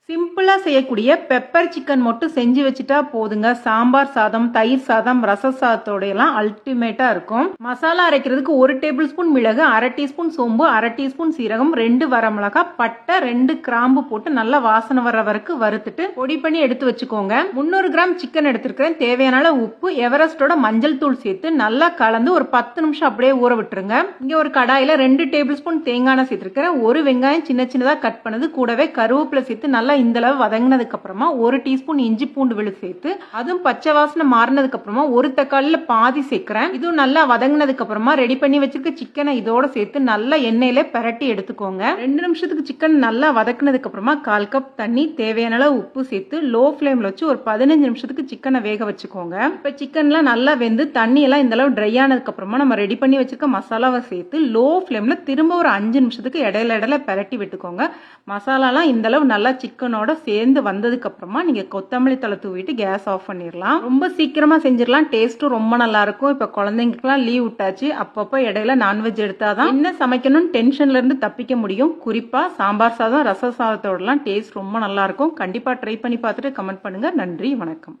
சிம்பிளா செய்யக்கூடிய pepper chicken மட்டும் செஞ்சு வச்சுட்டா போதுங்க. சாம்பார் சாதம், தயிர் சாதம், ரச சாதத்தோட எல்லாம் அல்டிமேட்டா இருக்கும். மசாலா அரைக்கிறதுக்கு 1 டேபிள் ஸ்பூன் மிளகு, 1/2 டீஸ்பூன் சோம்பு, 1/2 டீஸ்பூன் சீரகம், 2 வரமிளகா, பட்டை, 2 கிராம்பு போட்டு நல்லா வாசனை வர்ற வரைக்கும் வறுத்துட்டு பொடி பண்ணி எடுத்து வச்சுக்கோங்க. 300 கிராம் சிக்கன் எடுத்துருக்கிறேன். தேவையான அளவு உப்பு, எவரெஸ்டோட மஞ்சள் தூள் சேர்த்து நல்லா கலந்து ஒரு 10 நிமிஷம் அப்படியே ஊற விட்டுருங்க. இங்க ஒரு கடாயில 2 டேபிள் ஸ்பூன் தேங்காய் எண்ணெய் சேர்த்திருக்கிறேன். ஒரு வெங்காயம் சின்ன சின்னதா கட் பண்ணது, கூடவே கருவேப்பிலை சேர்த்து நல்லா இந்த அளவு வதங்கினதுக்கு அப்புறமா 1 டீஸ்பூன் இஞ்சி பூண்டு விழுது சேர்த்து அதுவும் பச்சை வாசனை மாறினதுக்கு அப்புறமா ஒரு தக்காளியில பாதி சேர்க்கிறேன். இதுவும் நல்லா வதங்கினதுக்கு அப்புறமா ரெடி பண்ணி வச்சிருக்க சிக்கனை இதோட சேர்த்து நல்லா எண்ணெயில பிரட்டி எடுத்துக்கோங்க. 2 நிமிஷத்துக்கு சிக்கன் நல்லா வதக்கினதுக்கு அப்புறமா 1/4 கப் தண்ணி, தேவையான அளவு உப்பு சேர்த்து லோ ஃபிளேம்ல வச்சு ஒரு 15 நிமிஷத்துக்கு சிக்கனை வேக வச்சுக்கோங்க. இப்ப சிக்கன்லாம் நல்லா வெந்து தண்ணி எல்லாம் இந்த அளவு ட்ரை ஆனதுக்கு அப்புறமா நம்ம ரெடி பண்ணி வச்சிருக்க மசாலாவை சேர்த்து லோ ஃபிளேம்ல திரும்ப ஒரு 5 நிமிஷத்துக்கு இடையில பிரட்டி விட்டுக்கோங்க. மசாலாலாம் இந்த அளவு நல்லா சிக்கனோட சேர்ந்து வந்ததுக்கு அப்புறமா நீங்க கொத்தமல்லி தழை தூவிட்டு கேஸ் ஆஃப் பண்ணிடலாம். ரொம்ப சீக்கிரமா செஞ்சிடலாம். டேஸ்ட்டும் ரொம்ப நல்லா இருக்கும். இப்ப குழந்தைங்களுக்குலாம் லீவ் விட்டாச்சு. அப்பப்போ இடையில நான்வெஜ் எடுத்தாதான் என்ன சமைக்கணும்னு டென்ஷன்ல இருந்து தப்பிக்க முடியும். குறிப்பா சாம்பார் சாதம், ரச சாதத்தோடலாம் டேஸ்ட் ரொம்ப நல்லா இருக்கும். கண்டிப்பா ட்ரை பண்ணி பார்த்துட்டு கமெண்ட் பண்ணுங்க. நன்றி, வணக்கம்.